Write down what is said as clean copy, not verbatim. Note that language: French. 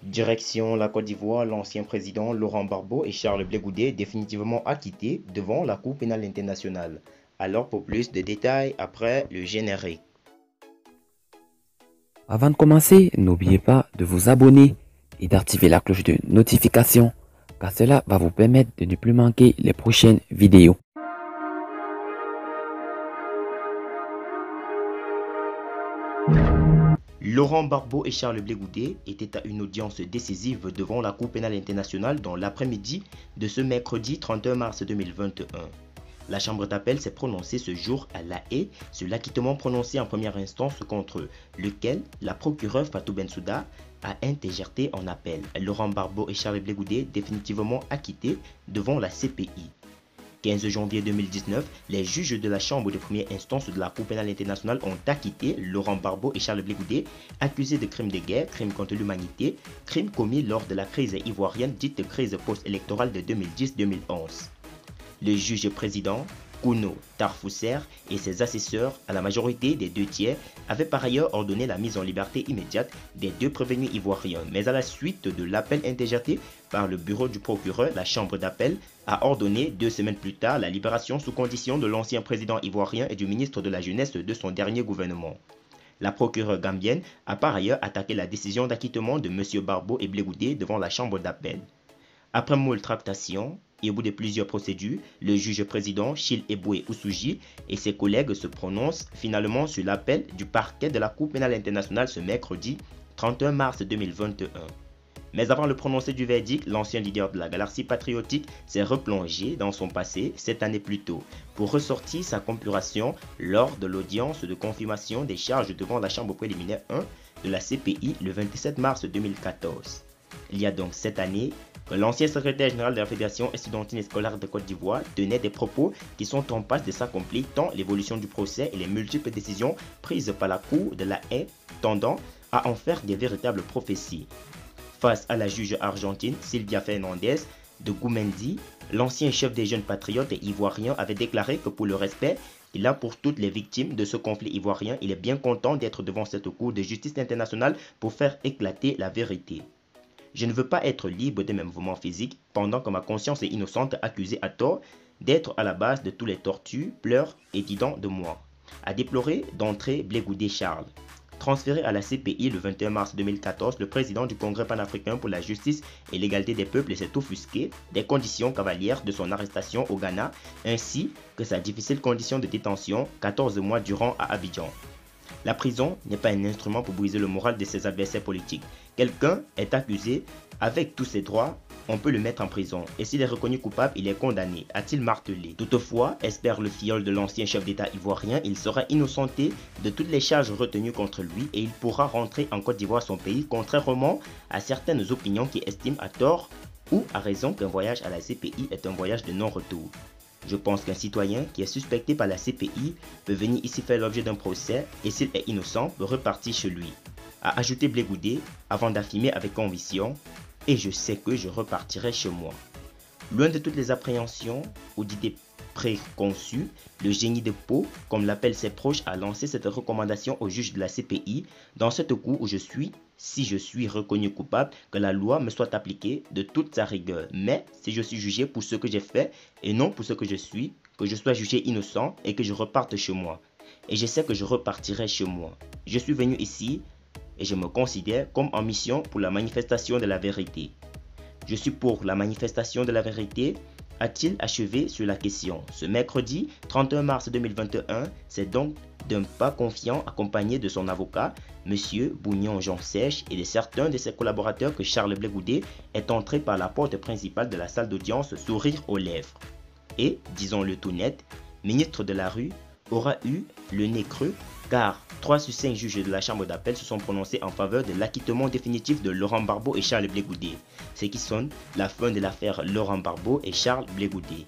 Direction la Côte d'Ivoire, l'ancien président Laurent Gbagbo et Charles Blé Goudé définitivement acquittés devant la Cour pénale internationale. Alors pour plus de détails après le générique. Avant de commencer, n'oubliez pas de vous abonner et d'activer la cloche de notification car cela va vous permettre de ne plus manquer les prochaines vidéos. Laurent Gbagbo et Charles Blé Goudé étaient à une audience décisive devant la Cour pénale internationale dans l'après-midi de ce mercredi 31 mars 2021. La chambre d'appel s'est prononcée ce jour à La Haye sur l'acquittement prononcé en première instance contre lequel la procureure Fatou Bensouda a interjeté en appel. Laurent Gbagbo et Charles Blé Goudé définitivement acquittés devant la CPI. 15 janvier 2019, les juges de la chambre de première instance de la Cour pénale internationale ont acquitté Laurent Gbagbo et Charles Blé Goudé, accusés de crimes de guerre, crimes contre l'humanité, crimes commis lors de la crise ivoirienne dite crise post-électorale de 2010-2011. Le juge président, Kouno Tarfousser, et ses assesseurs, à la majorité des 2 tiers, avaient par ailleurs ordonné la mise en liberté immédiate des 2 prévenus ivoiriens. Mais à la suite de l'appel interjeté par le bureau du procureur, la chambre d'appel a ordonné 2 semaines plus tard la libération sous condition de l'ancien président ivoirien et du ministre de la Jeunesse de son dernier gouvernement. La procureure gambienne a par ailleurs attaqué la décision d'acquittement de M. Gbagbo et Blé Goudé devant la chambre d'appel. Après moult tractations et au bout de plusieurs procédures, le juge président Chil Eboué Oussouji et ses collègues se prononcent finalement sur l'appel du parquet de la Cour pénale internationale ce mercredi 31 mars 2021. Mais avant le prononcé du verdict, l'ancien leader de la galaxie patriotique s'est replongé dans son passé 7 années plus tôt pour ressortir sa compuration lors de l'audience de confirmation des charges devant la chambre préliminaire 1 de la CPI le 27 mars 2014. Il y a donc 7 années que l'ancien secrétaire général de la Fédération estudiantine et scolaire de Côte d'Ivoire tenait des propos qui sont en passe de s'accomplir tant l'évolution du procès et les multiples décisions prises par la Cour de La Haye tendant à en faire des véritables prophéties. Face à la juge argentine Silvia Fernandez de Goumendi, l'ancien chef des jeunes patriotes ivoiriens avait déclaré que pour le respect qu'il a pour toutes les victimes de ce conflit ivoirien, il est bien content d'être devant cette Cour de justice internationale pour faire éclater la vérité. Je ne veux pas être libre de mes mouvements physiques pendant que ma conscience est innocente accusée à tort d'être à la base de tous les tortures, pleurs et didans de moi. A déplorer d'entrée Blé Goudé Charles. Transféré à la CPI le 21 mars 2014, le président du Congrès panafricain pour la justice et l'égalité des peuples s'est offusqué des conditions cavalières de son arrestation au Ghana ainsi que sa difficile condition de détention 14 mois durant à Abidjan. La prison n'est pas un instrument pour briser le moral de ses adversaires politiques. Quelqu'un est accusé avec tous ses droits, on peut le mettre en prison. Et s'il est reconnu coupable, il est condamné, a-t-il martelé. Toutefois, espère le filleul de l'ancien chef d'État ivoirien, il sera innocenté de toutes les charges retenues contre lui et il pourra rentrer en Côte d'Ivoire, son pays, contrairement à certaines opinions qui estiment à tort ou à raison qu'un voyage à la CPI est un voyage de non-retour. Je pense qu'un citoyen qui est suspecté par la CPI peut venir ici faire l'objet d'un procès et s'il est innocent peut repartir chez lui, a ajouté Blé Goudé avant d'affirmer avec conviction « Et je sais que je repartirai chez moi ». Loin de toutes les appréhensions ou d'idées préconçues, le génie de Pau, comme l'appellent ses proches, a lancé cette recommandation au juge de la CPI dans cette cour où je suis, si je suis reconnu coupable, que la loi me soit appliquée de toute sa rigueur. Mais si je suis jugé pour ce que j'ai fait et non pour ce que je suis, que je sois jugé innocent et que je reparte chez moi. Et je sais que je repartirai chez moi. Je suis venu ici et je me considère comme en mission pour la manifestation de la vérité. Je suis pour la manifestation de la vérité, a-t-il achevé sur la question. Ce mercredi 31 mars 2021, c'est donc d'un pas confiant accompagné de son avocat, M. Bougnon Jean Sèche et de certains de ses collaborateurs que Charles Blé Goudé est entré par la porte principale de la salle d'audience, sourire aux lèvres. Et, disons-le tout net, ministre de la rue aura eu le nez creux car 3 sur 5 juges de la chambre d'appel se sont prononcés en faveur de l'acquittement définitif de Laurent Gbagbo et Charles Blé Goudé, ce qui sonne la fin de l'affaire Laurent Gbagbo et Charles Blé Goudé.